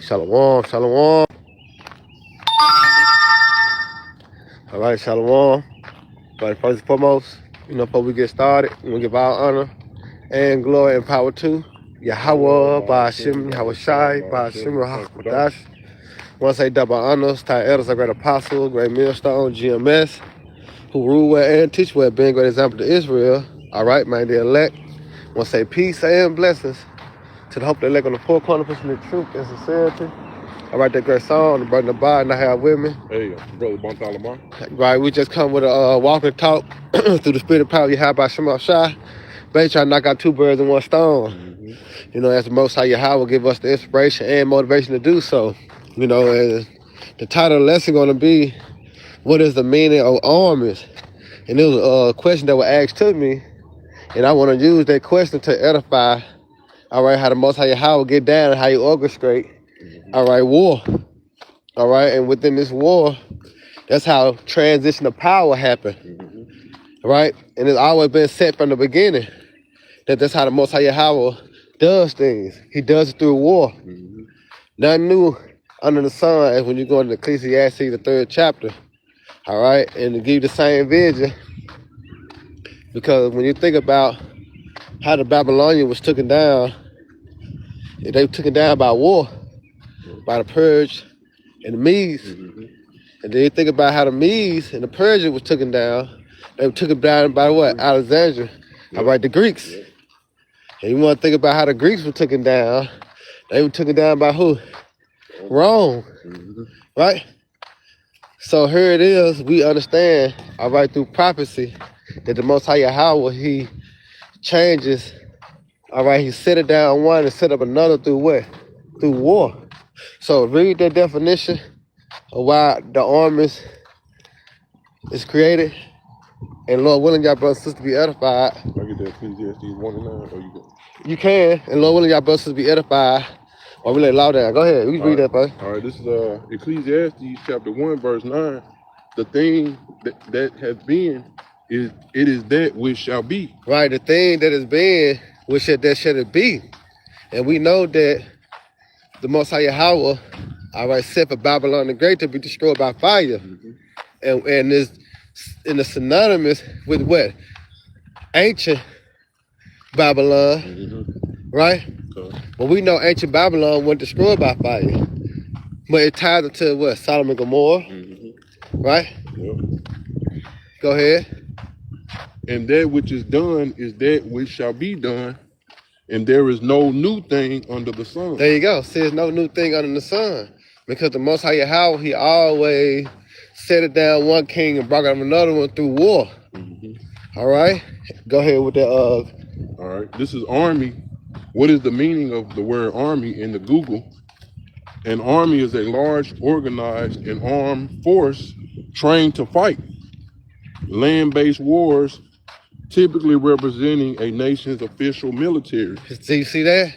Shalom, shalom. All right, shalom. But first and foremost, before we get started, we want to give our honor and glory and power to Yahweh, Ba'ashim, Yahweh Shai, Ba'ashim, Rahakadash. I want to say double honors to our elders, our great apostle, great millstone, GMS, who rule well and teach well, being a great example to Israel. All right, man, the elect. I want to say peace and blessings to the hope they elect on the four corners, pushing the truth and sincerity. All right, that great song, the brother Naba, and I have with me. Hey, brother Bontalamar. Right, we just come with a walk and talk through the spirit of power you have by Shema Shai. Basically trying to knock out two birds in one stone. As the Most High Yahweh will give us the inspiration and motivation to do so. And the title of the lesson going to be, what is the meaning of armies? And it was a question that was asked to me, and I want to use that question to edify, all right, how the Most High Yahweh will get down and how you orchestrate, all right, war. All right, and within this war, that's how transition of power happened, right? And it's always been set from the beginning that that's how the Most High Yahweh does things. He does it through war. Nothing new under the sun as when you go into Ecclesiastes, the 3rd chapter, all right? And to give you the same vision, because when you think about how the Babylonians was taken down, they were taken down by war, by the purge and the Medes. And then you think about how the Medes and the Persians was taken down. They were taken down by what? Alexandria. All right, the Greeks. And you want to think about how the Greeks were taken down. They were taken down by who? Rome. Right? So here it is. We understand, all right, through prophecy, that the Most High Yahweh, he changes, all right, he set it down one and set up another through what? Through war. So read that definition of why the armies is created. And Lord willing, y'all brothers and sisters be edified. I get that Ecclesiastes 1 and 9, or you go? You can. And Lord willing, y'all brothers and sisters be edified. While we let loud down. Go ahead. We can read that, bud. All right, this is Ecclesiastes chapter 1, verse 9. The thing that has been, it is that which shall be. Right, the thing that has been, which that shall it be. And we know that the Most High Yahweh, all right, set for Babylon the Great to be destroyed by fire. And is in the synonymous with what? Ancient Babylon, right? Okay. But we know ancient Babylon wasn't destroyed by fire. But it ties into what? Sodom and Gomorrah, right? Yep. Go ahead. And that which is done is that which shall be done, and there is no new thing under the sun. There you go. See, there's no new thing under the sun. Because the Most High Yahweh, he always set it down one king and brought up another one through war. All right? Go ahead with that. All right. This is army. What is the meaning of the word army in the Google? An army is a large, organized, and armed force trained to fight. Land-based wars typically representing a nation's official military. So you see that?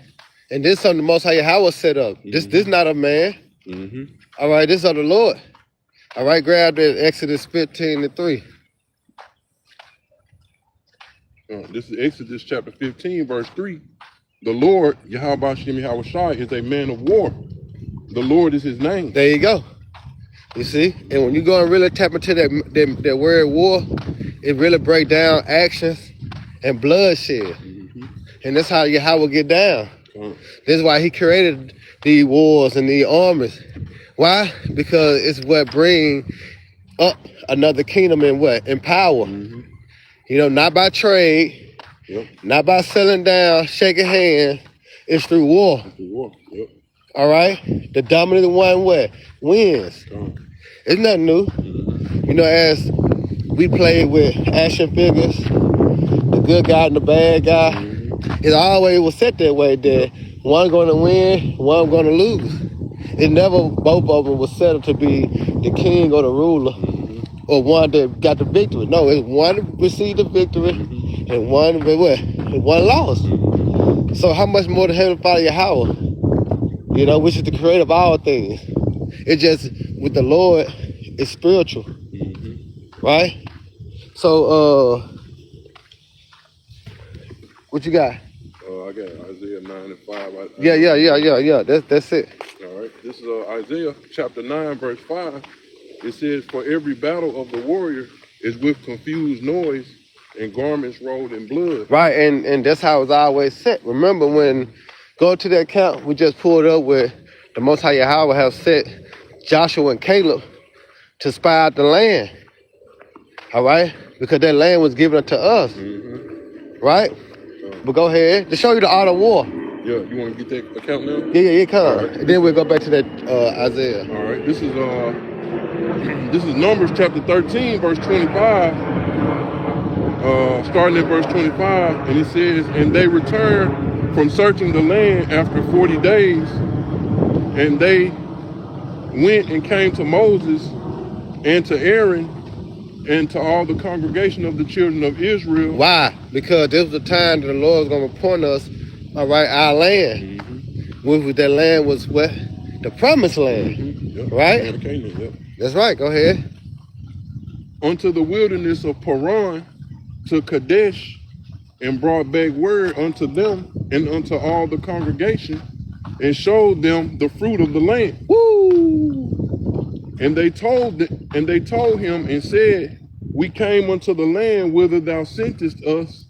And this is something the Most High Yahweh set up. This not a man. All right, this is of the Lord. All right, grab that Exodus 15:3. This is Exodus chapter 15, verse 3. The Lord, Yahweh Ba'ashim Yahweh Shai, is a man of war. The Lord is his name. There you go. You see? And when you go and really tap into that word war, it really break down actions and bloodshed. And that's how Yahweh get down. This is why he created these wars and these armies. Why? Because it's what bring up another kingdom in what? In power. Not by trade, not by selling down, shaking hands. It's through war. All right? The dominant one what? Wins. It's nothing new. As we play with action figures, the good guy and the bad guy, it always was set that way that one going to win, one going to lose. It never both of them was set up to be the king or the ruler or one that got the victory. No, it's one received the victory and one lost. So how much more the Heavenly Father Yahweh, which is the creator of all things. It just, with the Lord, it's spiritual, right? So, what you got? I got Isaiah 9 and 5. Yeah. That's it. All right. This is Isaiah chapter 9, verse 5. It says, for every battle of the warrior is with confused noise and garments rolled in blood. Right, and that's how it's always set. Remember when go to that account we just pulled up where the Most High Yahweh have set Joshua and Caleb to spy out the land. All right? Because that land was given to us. Right? But go ahead. To show you the art of war. Yeah, you want to get that account now? Yeah, come. Right. And then we'll go back to that Isaiah. All right, this is Numbers chapter 13, verse 25. Starting at verse 25, and it says, and they returned from searching the land after 40 days, and they went and came to Moses and to Aaron and to all the congregation of the children of Israel. Why? Because this was the time that the Lord was going to appoint us, all right, our land. With that land was what? The promised land. Yep. Right? Land of Canaan, yep. That's right. Go ahead. Unto the wilderness of Paran, to Kadesh, and brought back word unto them and unto all the congregation, and showed them the fruit of the land. Woo! And they told him and said, we came unto the land whither thou sentest us,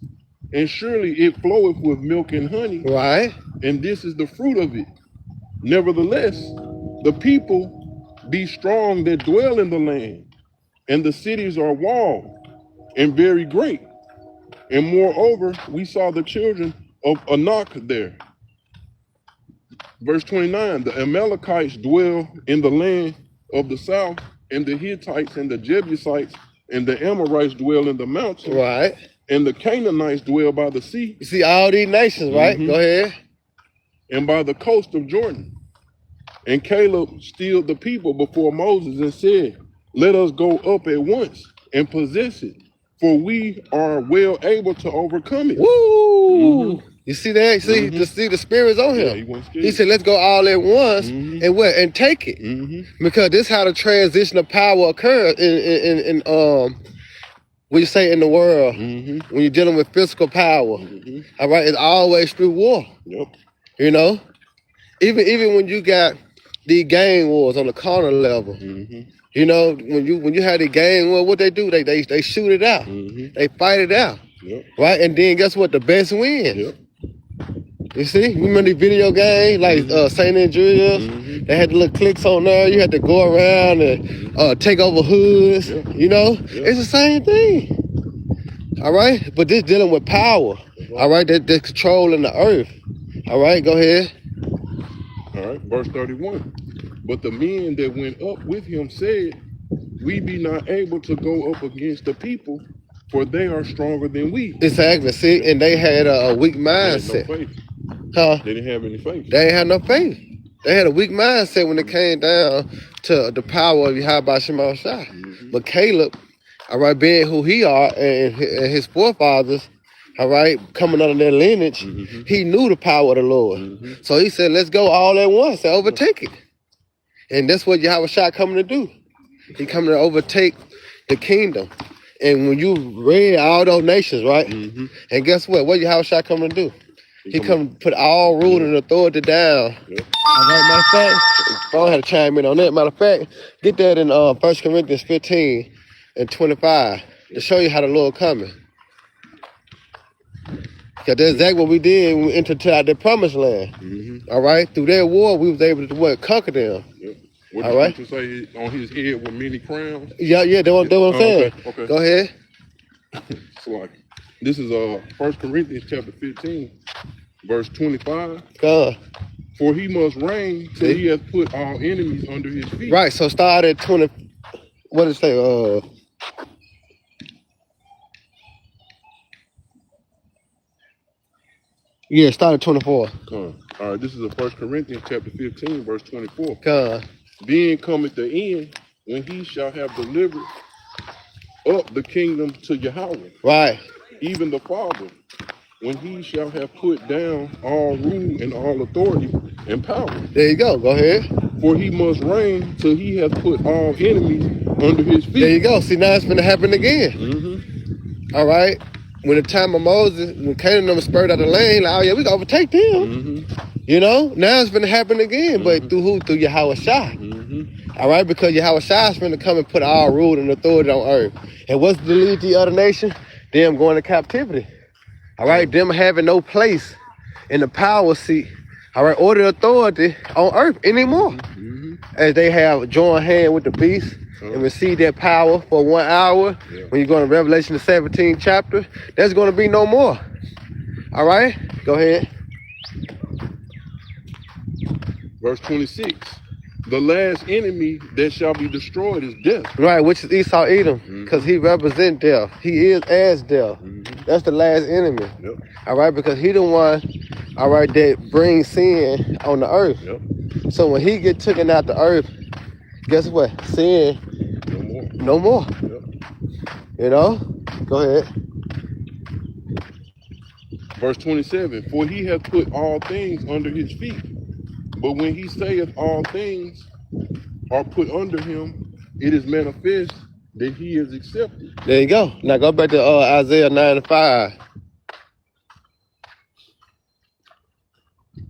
and surely it floweth with milk and honey. Right. And this is the fruit of it. Nevertheless, the people be strong that dwell in the land, and the cities are walled and very great. And moreover, we saw the children of Anak there. Verse 29, the Amalekites dwell in the land of the south, and the Hittites and the Jebusites and the Amorites dwell in the mountains. Right. And the Canaanites dwell by the sea. You see all these nations, right? Go ahead. And by the coast of Jordan. And Caleb stilled the people before Moses and said, let us go up at once and possess it, for we are well able to overcome it. Woo! You see that? See, the spirit's on him. Yeah, he wasn't scared. He said, let's go all at once and what? And take it. Because this is how the transition of power occurs in what you say in the world when you're dealing with physical power. All right, it's always through war. Yep. You know? Even when you got these gang wars on the corner level. You know, when you have the gang war, what they do, they shoot it out. They fight it out. Yep. Right? And then guess what? The best wins. Yep. You see? Remember the video game like St. Andreas? They had the little clicks on there. You had to go around and take over hoods. You know? It's the same thing. All right? But this dealing with power. All right? They're controlling the earth. All right? Go ahead. All right, verse 31. But the men that went up with him said, we be not able to go up against the people, for they are stronger than we. Exactly. See, and they had a weak mindset. They had no faith. Huh? They didn't have any faith. They ain't had no faith. They had a weak mindset when it came down to the power of Yahweh Shema Shai. But Caleb, all right, being who he are and his forefathers, all right, coming out of their lineage, he knew the power of the Lord. So he said, let's go all at once and overtake it. And that's what Yahweh Shai coming to do. He coming to overtake the kingdom. And when you read all those nations, right? And guess what? What Yahweh Shai coming to do? He come to put all rule and authority down. All right, matter of fact, I had to chime in on that. Matter of fact, get that in 1 Corinthians 15 and 25 to show you how the Lord coming. Because that's exactly what we did when we entered the promised land. All right? Through that war, we was able to conquer them. What all right? You say on his head with many crowns? Yeah, that's what I'm saying. Okay. Go ahead. So like, this is 1 Corinthians chapter 15, verse 25. God. For he must reign till he has put all enemies under his feet. Right, so start at 20, what did it say? Yeah, start at 24. All right, this is 1 Corinthians chapter 15, verse 24. God. Being cometh the end, when he shall have delivered up the kingdom to Yahweh. Right. Even the Father, when he shall have put down all rule and all authority and power. There you go. Go ahead. For he must reign till he hath put all enemies under his feet. There you go. See, now it's going to happen again. All right. when the time of Moses, when Canaan was spurred out of the land, like, oh yeah, we can overtake them. Mm-hmm. You know, now it's gonna happen again, but through who? Through Yahweh Shai. All right, because Yahweh Shai is gonna come and put all rule and authority on earth. And what's the lead to the other nation? Them going to captivity. All right, them having no place in the power seat. All right, or the authority on earth anymore. As they have joined hand with the beast and receive that power for 1 hour. When you go to Revelation the 17th chapter, there's going to be no more. All right, go ahead. Verse 26. The last enemy that shall be destroyed is death. Right, which is Esau Edom, because he represents death. He is as death. That's the last enemy. Yep. All right, because he the one, all right, that brings sin on the earth. Yep. So when he get taken out the earth, guess what? Sin, no more. Yep. You know? Go ahead. Verse 27. For he hath put all things under his feet. But when he saith all things are put under him, it is manifest that he is accepted. There you go. Now go back to Isaiah 9:5.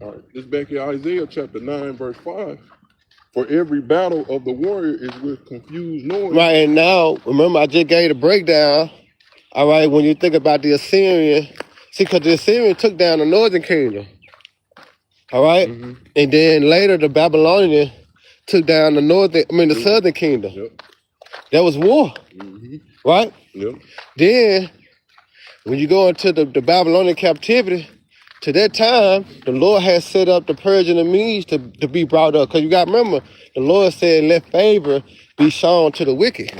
All right, this back in Isaiah chapter 9, verse 5. For every battle of the warrior is with confused noise. Right, and now, remember I just gave the breakdown. All right, when you think about the Assyrian, see, because the Assyrian took down the northern kingdom. All right? And then later the Babylonian took down the southern kingdom. Yep. That was war. Right? Yep. Then, when you go into the Babylonian captivity, to that time, the Lord has set up the Persian and Medes to be brought up. Because you got to remember, the Lord said, let favor be shown to the wicked.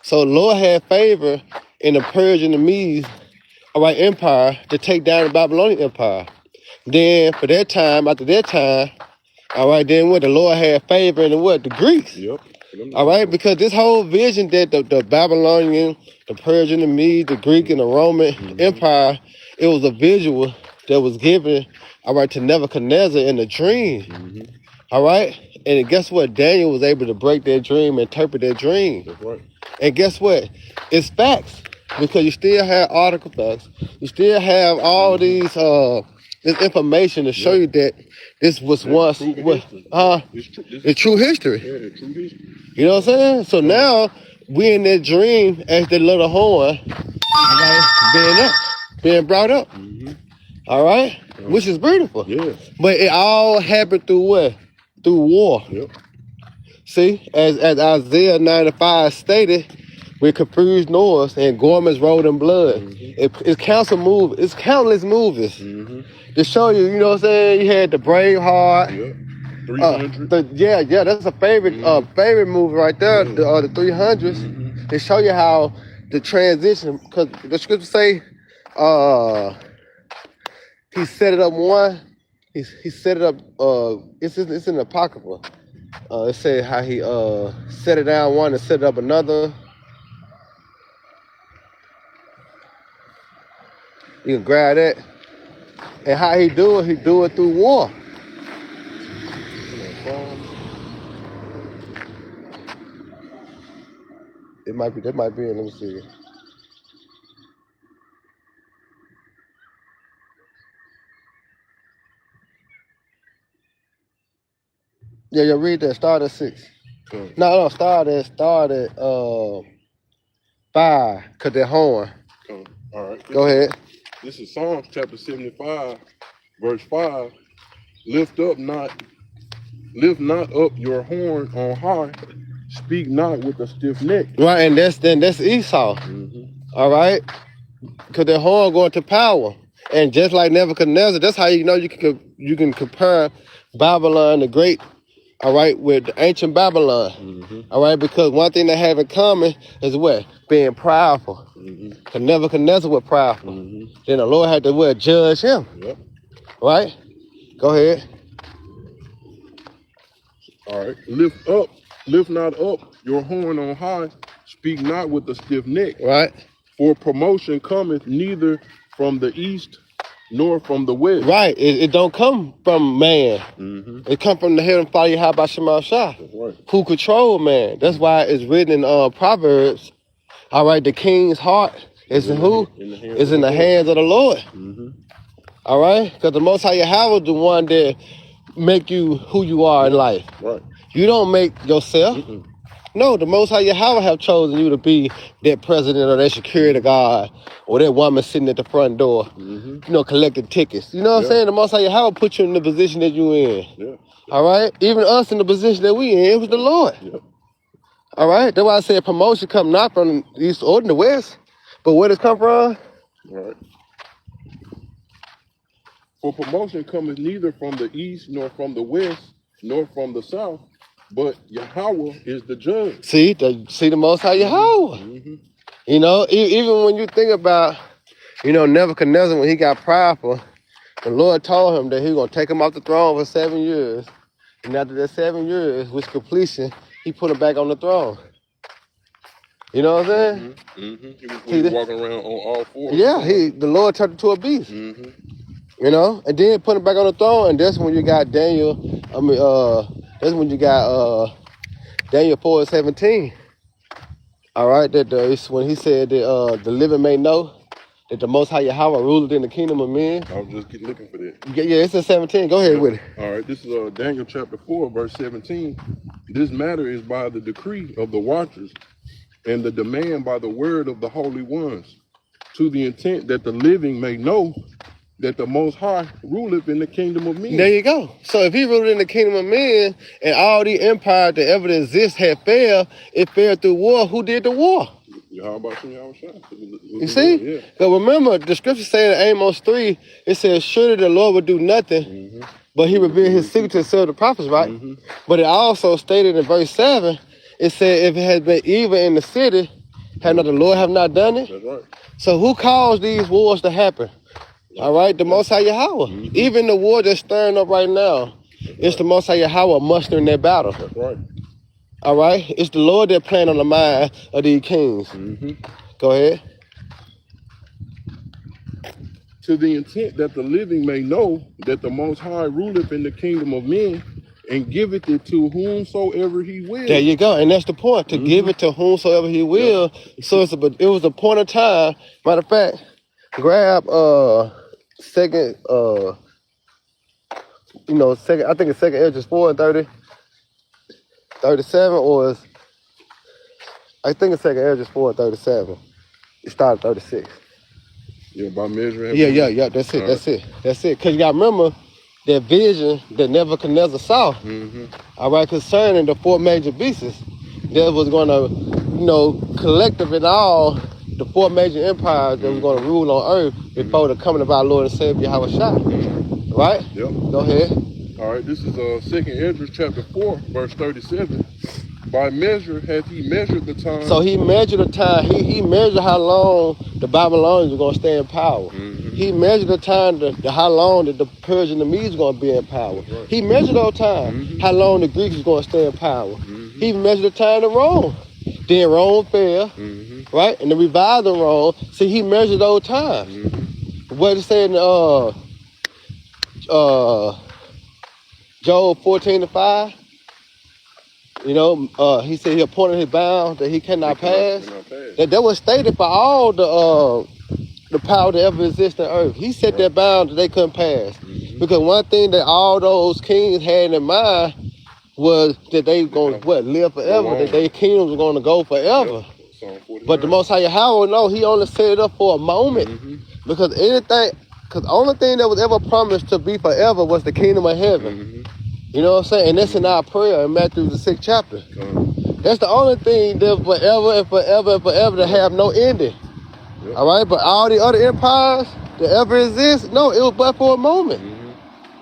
So the Lord had favor in the Persian and Medes, all right, empire to take down the Babylonian empire. Then, for that time, after that time, all right, then what? The Lord had favor in the Greeks. Yep. All right, because this whole vision that the Babylonian, the Persian, the Mede, the Greek, and the Roman Empire, it was a visual that was given, all right, to Nebuchadnezzar in a dream. All right, and guess what? Daniel was able to break that dream, interpret that dream. That's right. And guess what? It's facts, because you still have article facts. You still have all these this information to show you that this was once it's true history. Yeah, true history. You know what I'm saying? So now we in that dream as the little horn, being brought up. All right, which is beautiful. Yeah. But it all happened through what? Through war. Yep. See, as Isaiah 9:5 stated, with confused noise and garments rolled in blood. It's countless movies to show you. You know what I'm saying? You had the Braveheart. Yep. 300. That's a favorite favorite movie right there. The 300s. They show you how the transition, because the scriptures say, he set it up one. He set it up. It's in the Apocrypha. It said how he set it down one and set it up another. You can grab that. And how he do it through war. That might be it. Let me see. Yeah, read that. Start at 6. No, start at 5, cause they're horn. All right. Go ahead. This is Psalms chapter 75, verse 5. Lift not up your horn on high. Speak not with a stiff neck. Right, and that's Esau. All right, because the horn going to power, and just like Nebuchadnezzar, that's how you know you can compare Babylon the Great, all right, with the ancient Babylon, all right, because one thing they have in common is what? Being proudful. Because Nebuchadnezzar was proudful. Then the Lord had to judge him. Yep. Right? Go ahead. All right. Lift not up your horn on high. Speak not with a stiff neck. Right. For promotion cometh neither from the east nor from the west. Right. It don't come from man. It come from the Heavenly Father, Yahweh Shema Shah, who control man. That's why it's written in Proverbs. All right, the king's heart It's in who? In the hands It's of in the the Lord. hands of the Lord. Mm-hmm. All right? Because the Most High Yahweh is the one that make you who you are in life. Right. You don't make yourself. Mm-mm. No, the Most High Yahweh have chosen you to be that president or that security guard or that woman sitting at the front door, Mm-hmm. you know, collecting tickets. You know what I'm saying? The Most High Yahweh put you in the position that you in. Yeah. All right? Even us in the position that we in, it was the Lord. Yep. All right? That's why I said promotion come not from the east or the west, but where does it come from? Right. For promotion cometh neither from the east, nor from the west, nor from the south, but Yahweh is the judge. See the Most High Yahweh. Mm-hmm. You know, even when you think about, you know, Nebuchadnezzar, when he got prideful, the Lord told him that he was going to take him off the throne for 7 years. And after that 7 years, with completion, he put him back on the throne. You know what I'm saying? Mm-hmm. He was walking around on all fours. Yeah, the Lord turned him to a beast. Mm-hmm. You know, and then put him back on the throne, and that's when you got Daniel. That's when you got Daniel 4:17. All right, that it's when he said that the living may know that the Most High Yahweh ruled in the kingdom of men. I was just looking for that. Yeah, it's in 17. Go ahead with it. All right, this is Daniel chapter 4, verse 17. This matter is by the decree of the watchers and the demand by the word of the holy ones, to the intent that the living may know that the Most High ruleth in the kingdom of men. There you go. So if he ruled in the kingdom of men and all the empires that ever exist had failed, it failed through war. Who did the war? How about you? You see? Yeah. But remember, the scripture saying in Amos 3, it says, surely the Lord would do nothing, but he revealed his secret to serve the prophets, right? But it also stated in verse 7, it said, if it had been evil in the city, had not the Lord have not done it? That's right. So who caused these wars to happen? All right, the Most High Yahweh. Even the war that's stirring up right now, it's the Most High Yahweh mustering that battle. That's right. All right, it's the Lord that playing on the mind of these kings. Go ahead. To the intent that the living may know that the Most High ruleth in the kingdom of men, and giveth it to whomsoever he will. There you go, and that's the point, to give it to whomsoever he will. So it was a point of time. Matter of fact, grab second, second. I think it's second Edges 4:30, 37, or is I think it's second Edges 4:37. It started 36. Yeah, by measuring. Yeah. That's it. Because you got to remember that vision that Nebuchadnezzar saw. All right, concerning the four major beasts that was going to, collective in all the four major empires that was going to rule on earth before the coming of our Lord and Savior Yahweh Shah. Right? Yep. Go ahead. All right, this is second Ezra chapter 4, verse 37. By measure hath he measured the time. So he measured the time. He measured how long the Babylonians were going to stay in power. He measured the time, how long that the Persian and the Medes were going to be in power. Right. He measured those time, how long the Greeks was going to stay in power. He measured the time to Rome. Then Rome fell, right? And the revived in Rome. See, he measured those times. What it said in Job 14:5. He said he appointed his bound that he cannot pass. That was stated by all the power that ever exists on earth. He set that bound that they couldn't pass. Because one thing that all those kings had in mind was that they going to live forever, that their kingdoms were going to go forever. But the Most High Yahweh, no, he only set it up for a moment. Because the only thing that was ever promised to be forever was the kingdom of heaven. You know what I'm saying? And that's in our prayer in Matthew the 6th chapter. That's the only thing that forever and forever and forever to have no ending. All right? But all the other empires that ever exist, no, it was but for a moment.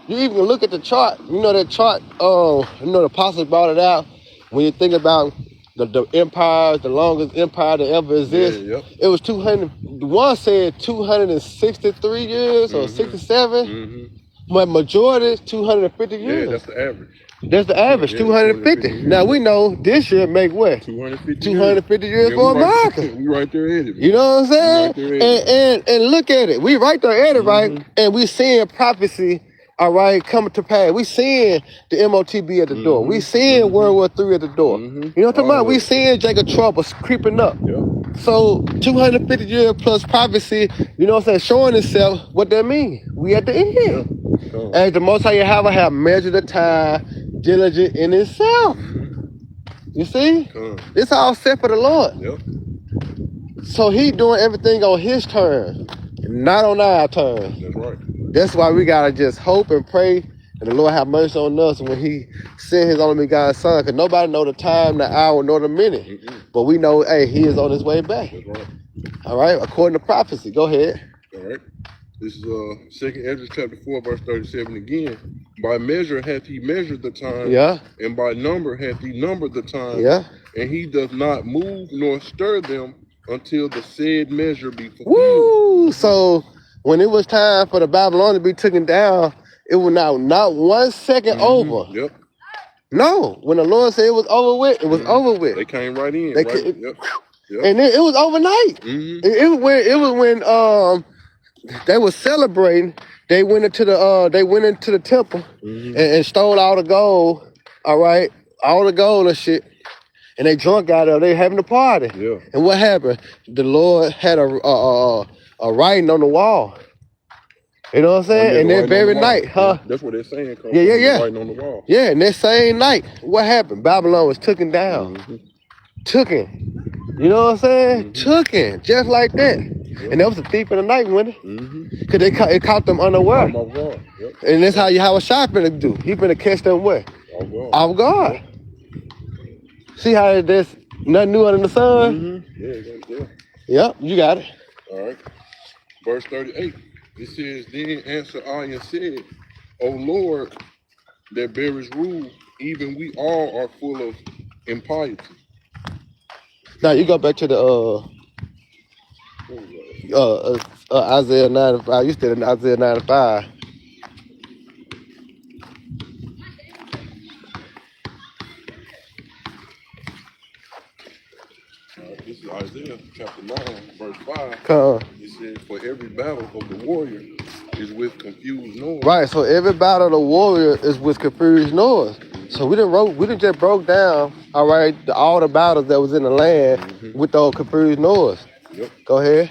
You even look at the chart. You know that chart, the apostles brought it out. When you think about the empires, the longest empire that ever exists, it was 200. One said 263 years or 67. But majority is 250 years. Yeah, that's the average. That's the average, 250. Now we know this year make what? 250 years for America. We right there at it. You know what I'm saying? And look at it. We right there at it, right? And we seeing prophecy all right, coming to pass. We seeing the MOTB at the door. We seeing World War III at the door. You know what I'm talking about? We seeing Jacob Trouble creeping up. Yep. So 250 year plus prophecy, you know what I'm saying, showing itself. What that mean? We at the end. Yep. As the Most High have measured the time, diligent in itself. You see? It's all set for the Lord. Yep. So he doing everything on his turn, not on our turn. That's right. That's why we gotta just hope and pray, and the Lord have mercy on us when he sent his only begotten son, because nobody know the time, the hour, nor the minute. But we know, hey, he is on his way back. That's right. All right, according to prophecy. Go ahead. All right. This is 2nd Ezra chapter 4, verse 37 again. By measure hath he measured the time, Yeah. and by number hath he numbered the time, Yeah. and he does not move nor stir them until the said measure be fulfilled. Woo! So when it was time for the Babylon to be taken down, it was not 1 second over. Yep. No, when the Lord said it was over with, it was over with. They came right in. They right? Yep. And it was overnight. It was when they were celebrating. They went into the temple and stole all the gold. All right, all the gold and shit. And they drunk out of it. They having a party. Yeah. And what happened? The Lord had a writing on the wall. You know what I'm saying? And that very night, huh? That's what they're saying. Yeah. Writing on the wall. Yeah, and that same night, what happened? Babylon was taken down. Tooken. You know what I'm saying? Tooken. Just like that. And that was a thief in the night, wasn't it? Because it caught them unaware. Yep. And that's how Yahweh finna do. He finna catch them where? Off guard. See how there's nothing new under the sun? Yeah. Yep, you got it. All right. Verse 38. It says, then answered I and said, O Lord, that bearest rule, even we all are full of impiety. Now you go back to the Isaiah 9:5. You still in Isaiah 9:5. This is Isaiah chapter 9, verse 5. Come. It says, for every battle of the warrior is with confused noise. Right, so every battle of the warrior is with confused noise. So we didn't just broke down, all right, all the battles that was in the land with those confused noise. Yep. Go ahead.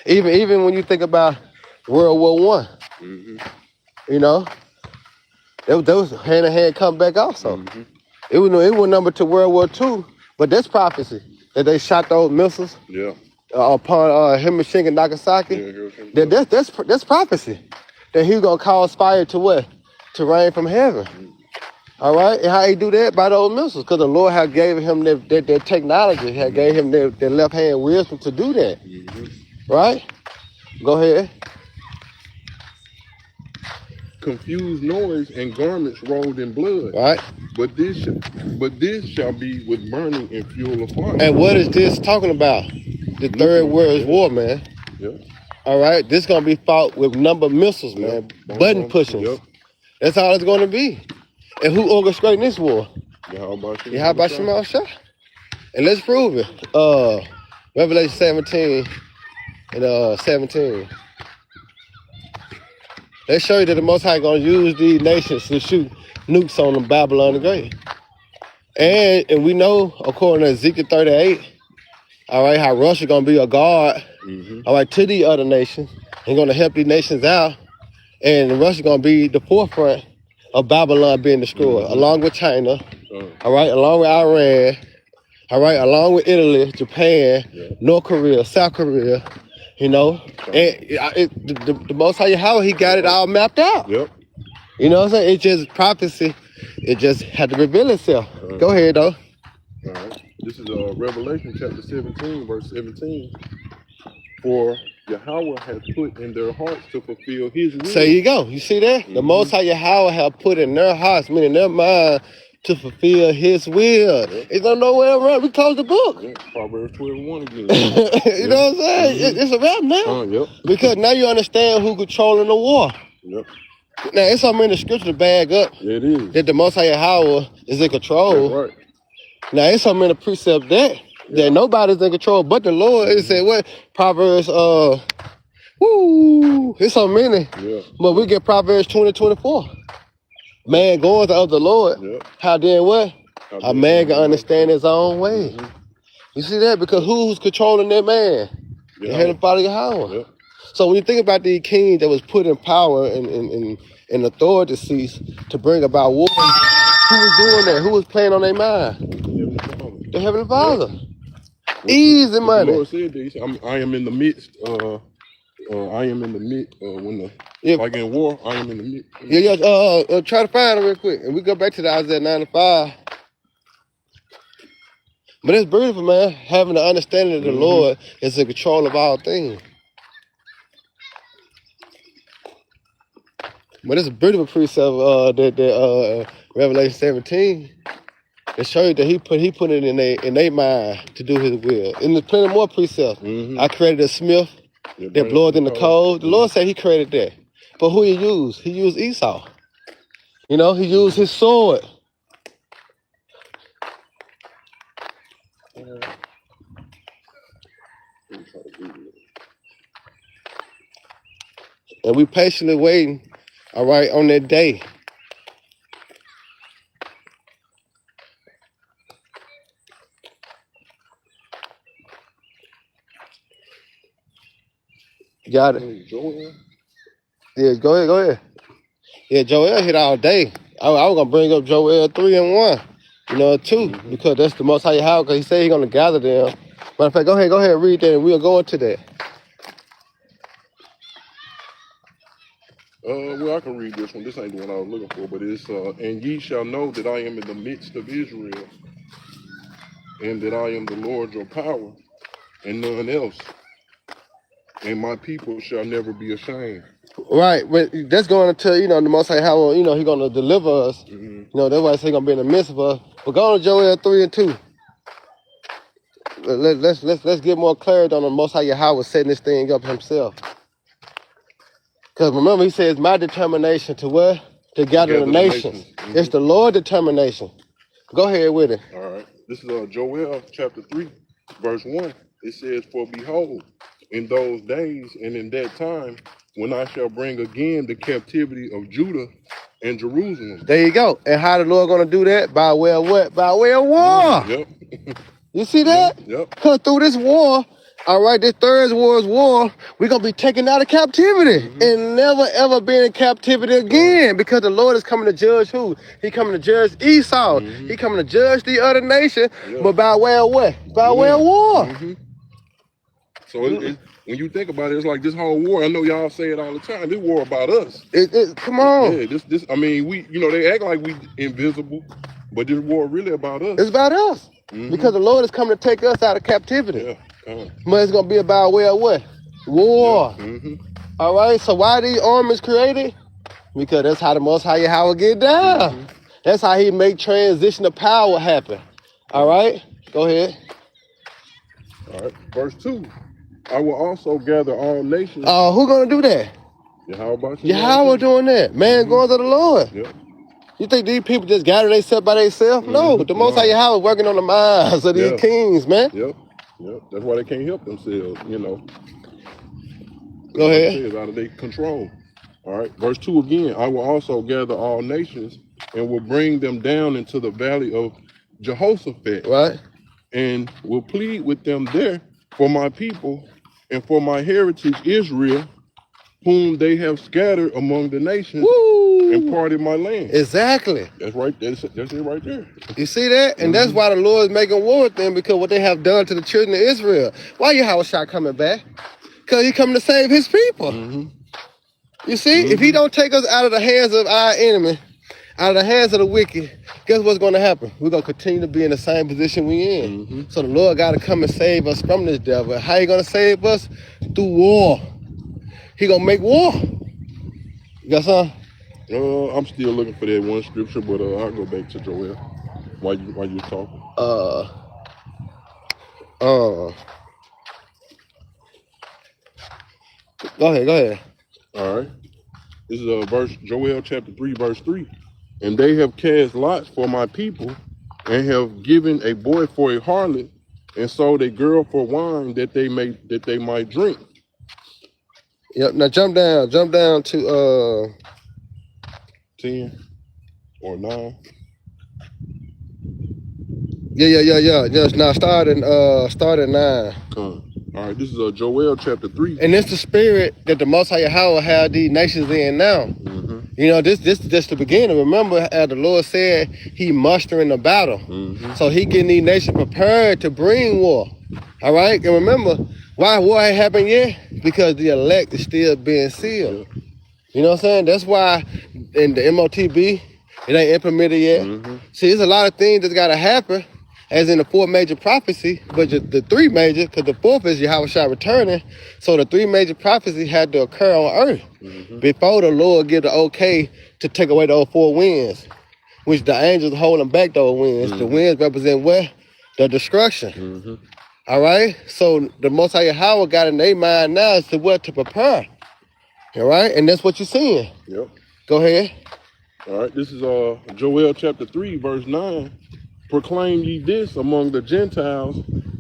Even when you think about World War I, you know, those hand in hand come back also. It was number to World War II, but that's prophecy that they shot those missiles. Yeah. Upon Hiroshima and Nagasaki. That's prophecy that he's gonna cause fire to what? To rain from heaven. All right, and how he do that? By those missiles, because the Lord had gave him their technology, had gave him their left hand wisdom to do that. Right? Go ahead. Confused noise and garments rolled in blood. Right. But this shall be with burning and fuel of fire. And what is this talking about? The third world war, man. Yep. All right, this gonna be fought with number of missiles, man. Button pushers. Yep. That's all it's gonna be. And who orchestrating this war? Yahweh Shema. And let's prove it. Revelation 17 and 17. Let's show you that the Most High gonna use these nations to shoot nukes on them Babylon the Great. And we know, according to Ezekiel 38, all right, how Russia gonna be a guard, all right, to the other nations and gonna help these nations out. And Russia gonna be the forefront of Babylon being destroyed, along with China, all right, along with Iran, all right, along with Italy, Japan, North Korea, South Korea, you know. And the Most High Yahweh, he got it all mapped out. Yep. You know what I'm saying? It's just prophecy. It just had to reveal itself. Go ahead, though. All right. This is Revelation chapter 17, verse 17. For Yahweh has put in their hearts to fulfill his will. So you go. You see that? The Most High Yahweh have put in their hearts, meaning their mind, to fulfill his will. It's no nowhere around. We close the book. Proverbs 12:1 again. You know what I'm saying? It's a wrap now. Because now you understand who controlling the war. Yep. Now, it's something in the scripture to bag up It is. that the Most High Yahweh is in control. That's right. Now, it's something in the precept that nobody's in control but the Lord. It said what? Proverbs, It's so many. Yeah. But we get Proverbs 20:24. Man goes of the Lord. Yeah. How then what? How A then man can what? understand his own way. Mhm. You see that? Because who's controlling that man? The Heavenly Father Yahweh. Yeah. So when you think about these kings that was put in power and authority seats to bring about war, who was doing that? Who was playing on their mind? The Heavenly Father. Easy The money. Lord said that. He said, I am in the midst. I am in the midst. Like in war, I am in the midst. Yeah. Try to find it real quick, and we go back to the Isaiah 95. But it's beautiful, man. Having the understanding of the Lord is in control of all things. But it's a beautiful precept that Revelation 17. It shows you that he put it in their mind to do his will. And there's plenty more precepts. I created a smith that bloweth in the cold. The Lord said he created that. But who he used? He used Esau. You know, he used his sword. And we patiently waiting, all right, on that day. You got it? Joel? Yeah, go ahead. Yeah, Joel hit all day. I was going to bring up Joel 3 and 1, you know, 2, because that's the Most High Yahweh, because he said he's going to gather them. Matter of fact, go ahead and read that, and we'll go into that. Well, I can read this one. This ain't the one I was looking for, but it's, and ye shall know that I am in the midst of Israel, and that I am the Lord your power, and none else. And my people shall never be ashamed. Right, but that's going to tell, you know, the Most High Yahweh, you know, he's going to deliver us. You know, that's why I say he's going to be in the midst of us. But go on to Joel 3 and 2. Let's get more clarity on the Most High Yahweh setting this thing up himself. Because remember, he says, my determination to what? To gather the nations. It's the Lord's determination. Go ahead with it. All right. This is Joel chapter 3, verse 1. It says, for behold, in those days and in that time, when I shall bring again the captivity of Judah and Jerusalem. There you go. And how the Lord going to do that? By way of what? By way of war. Yep. You see that? Yep. Because through this war, all right, this third world war, we're going to be taken out of captivity and never, ever be in captivity again, because the Lord is coming to judge who? He coming to judge Esau. He coming to judge the other nation, but by way of what? By way of war. So when you think about it, it's like this whole war. I know y'all say it all the time. This war about us. Come on. Yeah, this. I mean, they act like we invisible, but this war really about us. It's about us. Because the Lord is coming to take us out of captivity. Yeah. But it's going to be about way of what? War. All right, so why are these armies created? Because that's how the Most High Yahweh get down. That's how he make transition of power happen. All right, go ahead. All right, verse 2. I will also gather all nations. Who gonna do that? Yahweh doing that. Man going to the Lord. Yep. You think these people just gather themselves by themselves? No, the Most High Yahweh working on the minds of these kings, man. Yep. That's why they can't help themselves, you know. Go ahead. It's out of their control. All right, verse 2 again. I will also gather all nations and will bring them down into the valley of Jehoshaphat. Right. And will plead with them there for my people and for my heritage Israel, whom they have scattered among the nations and parted my land. Exactly. That's right. That's it right there. You see that? And that's why the Lord is making war with them, because what they have done to the children of Israel. Why Yahweh coming back? Because he coming to save his people. You see, if he don't take us out of the hands of our enemy, out of the hands of the wicked, guess what's going to happen? We're going to continue to be in the same position we in. So the Lord got to come and save us from this devil. How he going to save us? Through war. He going to make war. You got something? I'm still looking for that one scripture, but I'll go back to Joel while you talking. Go ahead. All right. This is Joel chapter 3, verse 3. And they have cast lots for my people, and have given a boy for a harlot, and sold a girl for wine that they might drink. Yep. Now jump down to 10 or 9. Yeah. Now start at 9. All right, this is Joel chapter 3. And it's the spirit that the Most High Yahweh have these nations in now. Mm-hmm. You know, this is just the beginning. Remember, as the Lord said, He mustering the battle. Mm-hmm. So He getting these nations prepared to bring war. All right, and remember, why war ain't happened yet? Because the elect is still being sealed. Yeah. You know what I'm saying? That's why in the MOTB, it ain't implemented yet. Mm-hmm. See, there's a lot of things that's got to happen, as in the 4 major prophecy, but the 3 major, because the 4th is Yahweh Shai returning, so the 3 major prophecies had to occur on earth before the Lord give the okay to take away those 4 winds, which the angels holding back those winds. The winds represent what? The destruction. All right? So the Most High Yahweh got in their mind now as to what to prepare. All right? And that's what you're seeing. Yep. Go ahead. All right, this is Joel chapter 3, verse 9. Proclaim ye this among the Gentiles,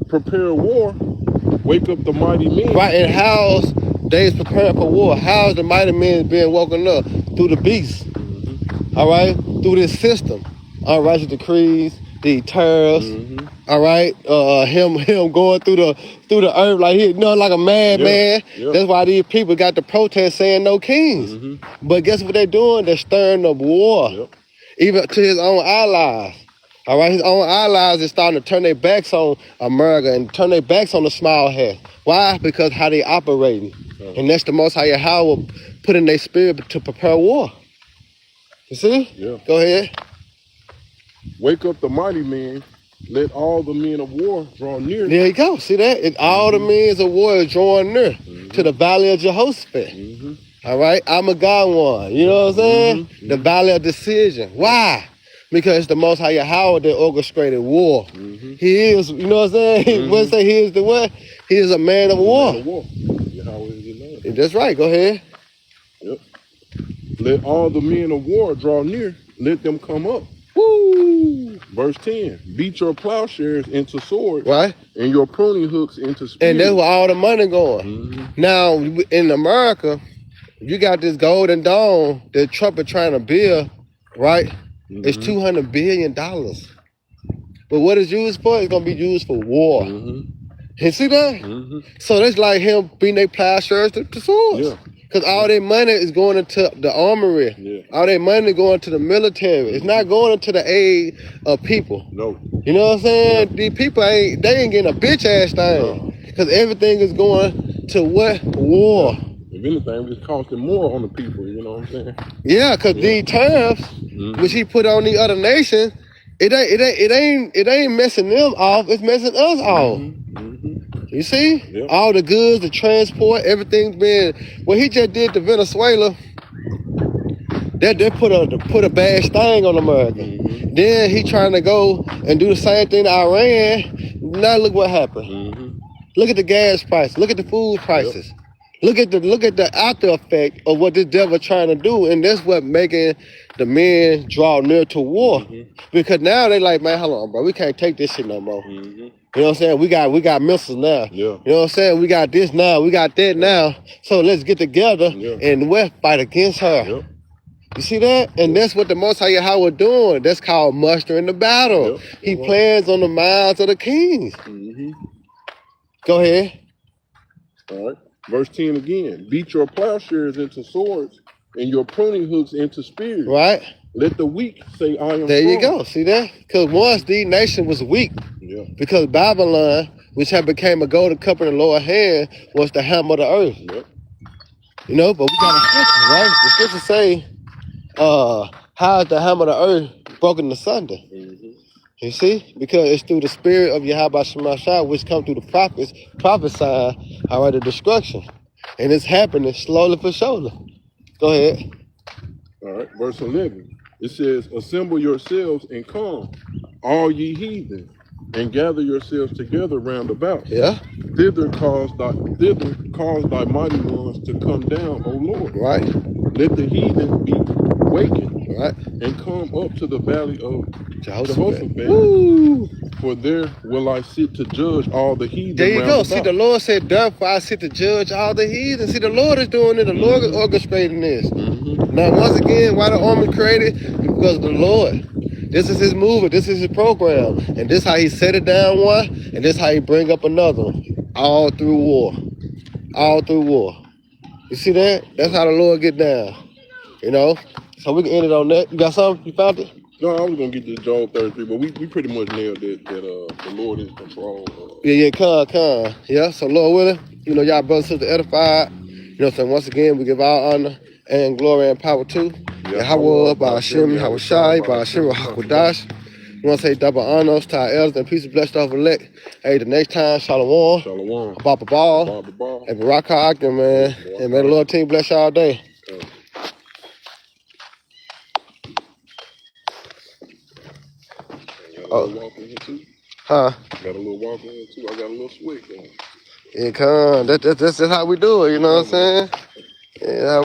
prepare war, wake up the mighty men. Right, and how's they is preparing for war? How's the mighty men being woken up? Through the beast. All right? Through this system. Unrighteous decrees, the tariffs. All right? Him going through the earth like he, like a madman. Yeah. That's why these people got the protest saying no kings. But guess what they're doing? They're stirring up war. Yep. Even to his own allies. All right, his own allies is starting to turn their backs on America and turn their backs on the small hat. Why? Because how they operating. And that's the Most High Yahweh put in their spirit to prepare war. You see? Yeah. Go ahead. Wake up the mighty men, let all the men of war draw near. There you go. See that? And all the men of war is drawing near to the valley of Jehoshaphat. All right? I'm a God one. You know what I'm saying? The valley of decision. Why? Because the Most High Yahweh that orchestrated war. He is, you know what I'm saying? When say he is the what? He is a man of war. Man of war. Yahweh is his name. That's right. Go ahead. Yep. Let all the men of war draw near. Let them come up. Woo! Verse 10. Beat your plowshares into swords. Right. And your pruning hooks into spears. And that's where all the money going. Now, in America, you got this golden dawn that Trump is trying to build, right? It's $200 billion. But what it's used for? It's going to be used for war. You see that? So that's like him beating their plowshares to swords. Yeah. Because all their money is going into the armory. Yeah. All their money going to the military. It's not going into the aid of people. No. You know what I'm saying? Yeah. These people ain't getting a bitch ass thing. Because everything is going to what? War. If anything, it's costing more on the people, you know what I'm saying? Yeah, because these tariffs, which he put on the other nations, it ain't messing them off, it's messing us off. You see? Yep. All the goods, the transport, everything's been, what he just did to Venezuela, that put a bad stain on America. Then he trying to go and do the same thing to Iran. Now look what happened. Look at the gas prices, look at the food prices. Yep. Look at the after effect of what this devil trying to do, and that's what making the men draw near to war. Because now they like, man, hold on, bro, we can't take this shit no more. You know what I'm saying? We got missiles now. Yeah. You know what I'm saying? We got this now, we got that now. So let's get together and we'll fight against her. Yep. You see that? And that's what the Most High Yahweh doing. That's called mustering the battle. He plans on the minds of the kings. Go ahead. All right. Verse 10 again. Beat your plowshares into swords and your pruning hooks into spears. Right. Let the weak say, I am There strong. You go. See that? Because once the nation was weak, because Babylon, which had became a golden cup in the lower hand, was the hammer of the earth. You know, but we got a scripture, right? The scripture say, how is the hammer of the earth broken asunder? You see? Because it's through the spirit of Yahweh Shemashah, which come through the prophets, prophesying, all right, the destruction. And it's happening slowly for surely. Go ahead. All right, verse 11. It says, assemble yourselves and come, all ye heathen, and gather yourselves together round about. Yeah. Thither cause thy mighty ones to come down, O Lord. Right. Let the heathen be wakened. Right. And come up to the valley of Jehoshaphat. Woo! For there will I sit to judge all the heathen There you round go. about. See, the Lord said, therefore I sit to judge all the heathen. See, the Lord is doing it. The Lord is orchestrating this. Now, once again, why the army created? Because of the Lord. This is his movement. This is his program. And this how he set it down one, and this how he bring up another one. All through war. All through war. You see that? That's how the Lord get down. You know? So we can end it on that. You got something? You found it? No, I was gonna get this Job 33, but we pretty much nailed it that the Lord is in control. Yeah, con. Yeah, so Lord willing, you know, y'all brothers and sisters edified. You know what I'm saying? Once again, we give all honor and glory and power to Yahweh, Ba'ashem, Yahweh Shai, Ba'ashem, Hakwadash. You want to say double honors to our elders and peace and blessed of elect. Hey, the next time, Shalom, Shalom. Baba Ball, and Baraka Akim, man. And may the Lord team bless y'all day. Got a little walk in here too. Huh? Got a little walk in here too. I got a little switch going. Yeah, con. That's how we do it, you know what I'm saying? Yeah.